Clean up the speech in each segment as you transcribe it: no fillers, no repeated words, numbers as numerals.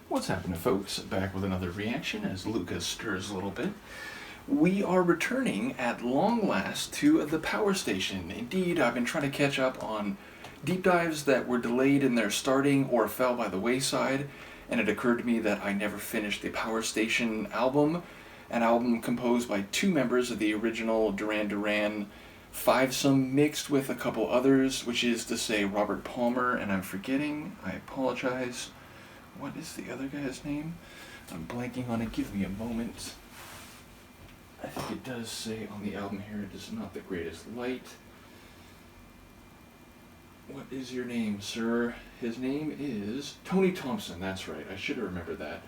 What's happening, folks? Back with another reaction as Lucas stirs a little bit. We are returning at long last to the power station. Indeed, I've been trying to catch up on deep dives that were delayed in their starting or fell by the wayside, and it occurred to me that I never finished the Power Station album, an album composed by two members of the original Duran Duran fivesome mixed with a couple others, which is to say Robert Palmer, and I'm forgetting, I apologize. What is the other guy's name? I'm blanking on it. Give me a moment. I think it does say on the album here, it is not the greatest light. What is your name, sir? His name is Tony Thompson. That's right. I should have remembered that.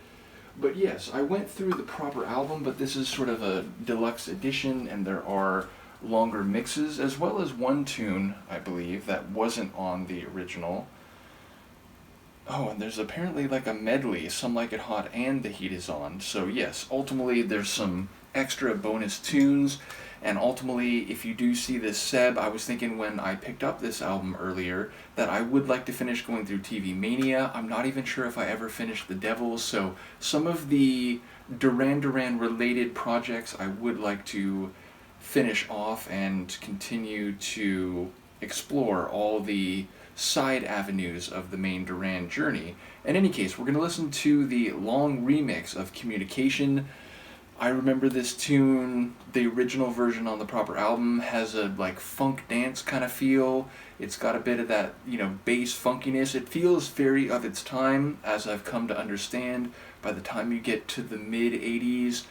But yes, I went through the proper album, but this is sort of a deluxe edition, and there are longer mixes, as well as one tune, I believe, that wasn't on the original. Oh, and there's apparently like a medley, Some Like It Hot and The Heat Is On. So yes, ultimately there's some extra bonus tunes, and ultimately if you do see this Seb, I was thinking when I picked up this album earlier that I would like to finish going through TV Mania. I'm not even sure if I ever finished The Devils, so some of the Duran Duran related projects I would like to finish off and continue to explore all the side avenues of the main Duran journey. In any case, we're going to listen to the long remix of Communication. I remember this tune, the original version on the proper album has a like funk dance kind of feel. It's got a bit of that, bass funkiness. It feels very of its time, as I've come to understand. By the time you get to the mid-80s,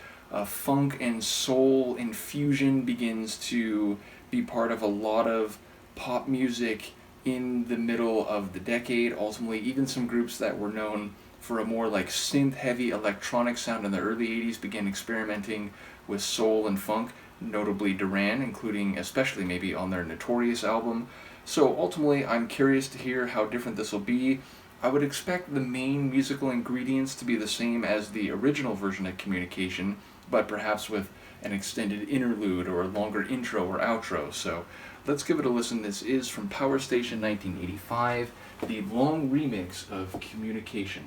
funk and soul infusion begins to be part of a lot of pop music in the middle of the decade. Ultimately, even some groups that were known for a more like synth-heavy electronic sound in the early 80s began experimenting with soul and funk, notably Duran, including especially maybe on their Notorious album. So ultimately, I'm curious to hear how different this will be. I would expect the main musical ingredients to be the same as the original version of Communication, but perhaps with an extended interlude or a longer intro or outro. So let's give it a listen. This is from Power Station 1985, the long remix of Communication.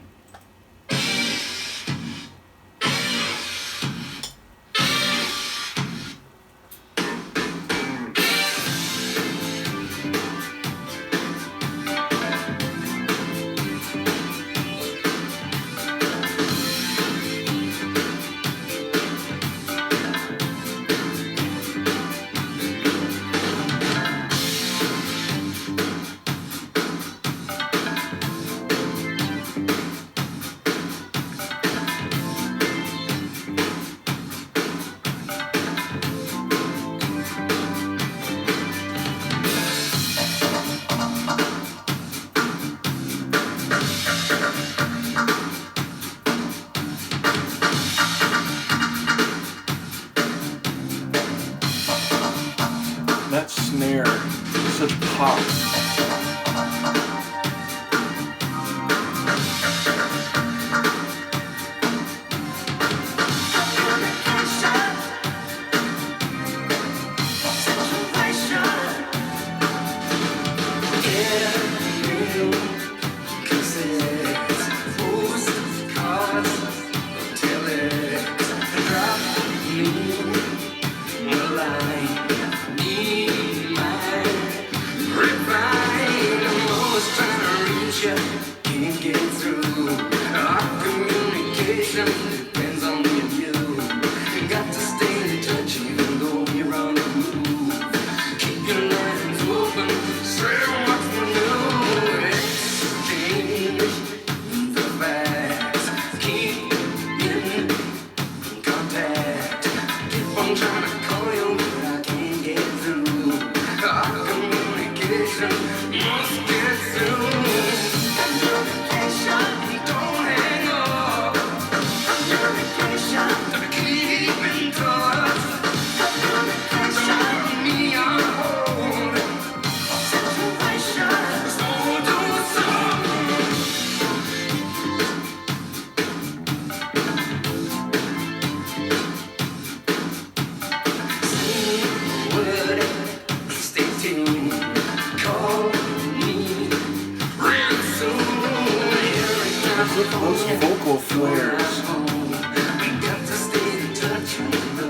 That snare, such pop. Can't get through. Our communication depends on me and you. You got to stay in touch even though you're on the move. Keep your lines open, say what's new. Exchange the facts, keep in contact. Keep on trying to call you, but I can't get through. Our communication must get through. Don't hang up. vocal flares. Got to stay in touch with the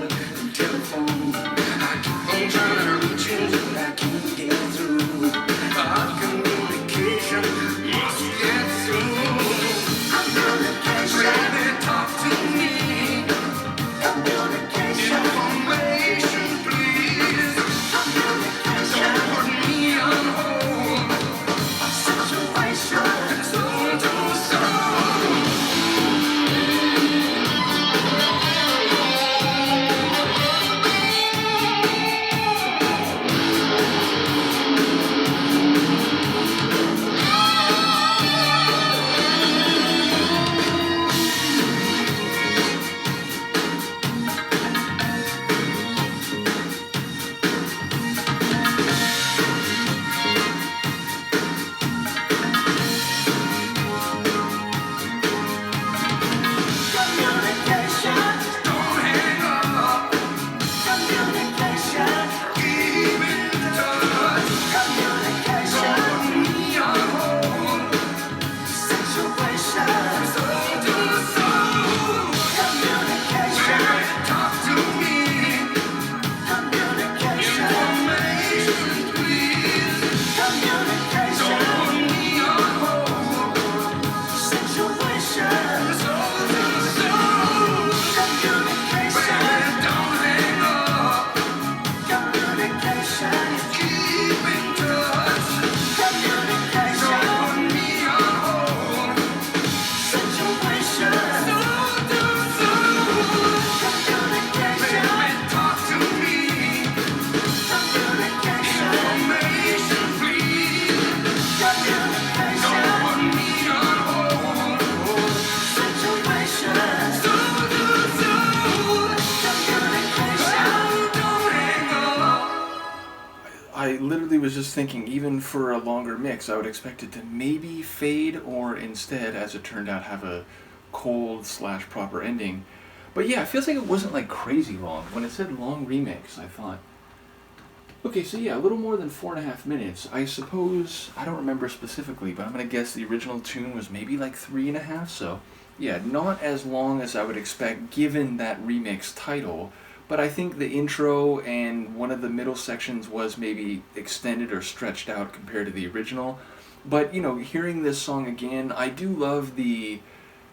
telephone. I keep on trying to reach you, but I can't get through. Our communication must get through. Communication. Baby, talk to me. Communication. Information, please. Communication. Don't put me on hold. Situation. Soul to soul. I literally was just thinking, even for a longer mix, I would expect it to maybe fade or instead, as it turned out, have a cold/proper ending. But yeah, it feels like it wasn't like crazy long. When it said long remix, I thought, okay, so yeah, a little more than 4.5 minutes. I suppose, I don't remember specifically, but I'm going to guess the original tune was maybe like 3.5, so yeah, not as long as I would expect given that remix title. But I think the intro and one of the middle sections was maybe extended or stretched out compared to the original. But, you know, hearing this song again, I do love the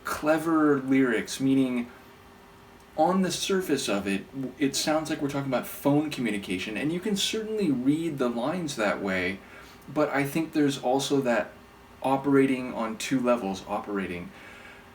clever lyrics, meaning on the surface of it, it sounds like we're talking about phone communication, and you can certainly read the lines that way, but I think there's also that operating on two levels,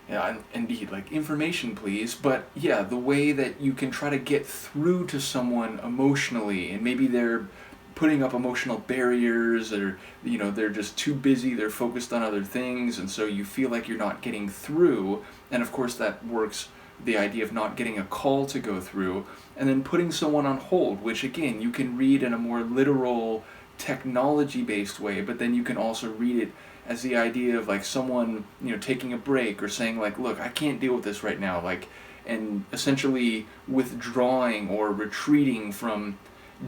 yeah, indeed, like information please, but yeah, the way that you can try to get through to someone emotionally, and maybe they're putting up emotional barriers, or, you know, they're just too busy, they're focused on other things, and so you feel like you're not getting through, and of course that works, the idea of not getting a call to go through, and then putting someone on hold, which again, you can read in a more literal, technology-based way, but then you can also read it as the idea of like someone, you know, taking a break or saying like, look, I can't deal with this right now, like, and essentially withdrawing or retreating from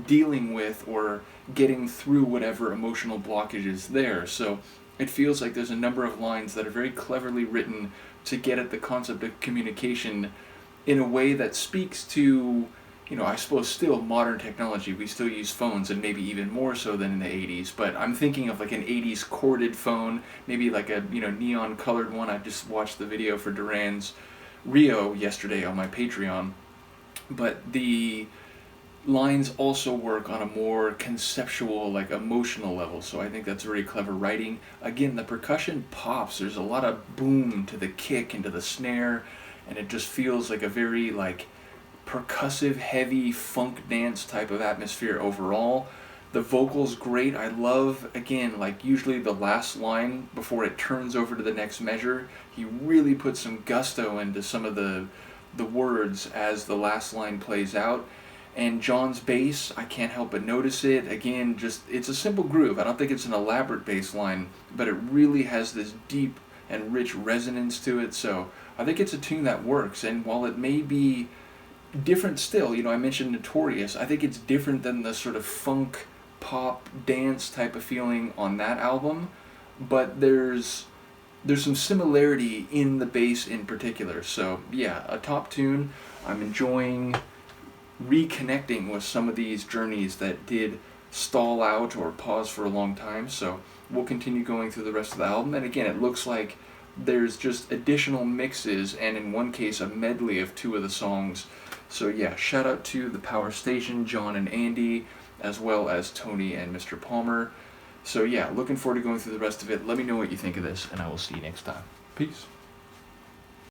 dealing with or getting through whatever emotional blockage is there. So it feels like there's a number of lines that are very cleverly written to get at the concept of communication in a way that speaks to, you know, I suppose still modern technology. We still use phones, and maybe even more so than in the 80s, but I'm thinking of like an 80s corded phone, maybe like a, you know, neon colored one. I just watched the video for Duran's Rio yesterday on my Patreon, but the lines also work on a more conceptual, like emotional level, so I think that's very clever writing. Again, the percussion pops, there's a lot of boom to the kick and to the snare, and it just feels like a very like percussive, heavy funk dance type of atmosphere overall. The vocals great. I love, again, like usually the last line before it turns over to the next measure, he really puts some gusto into some of the words as the last line plays out. And John's bass, I can't help but notice it. Again, just, it's a simple groove. I don't think it's an elaborate bass line, but it really has this deep and rich resonance to it, so I think it's a tune that works. And while it may be different still, you know, I mentioned Notorious, I think it's different than the sort of funk, pop, dance type of feeling on that album, but there's there's some similarity in the bass in particular. So yeah, a top tune. I'm enjoying reconnecting with some of these journeys that did stall out or pause for a long time. So we'll continue going through the rest of the album. And again, it looks like there's just additional mixes, and in one case a medley of 2 of the songs. So yeah, shout out to the Power Station, John and Andy, as well as Tony and Mr. Palmer. So yeah, looking forward to going through the rest of it. Let me know what you think of this, and I will see you next time. Peace.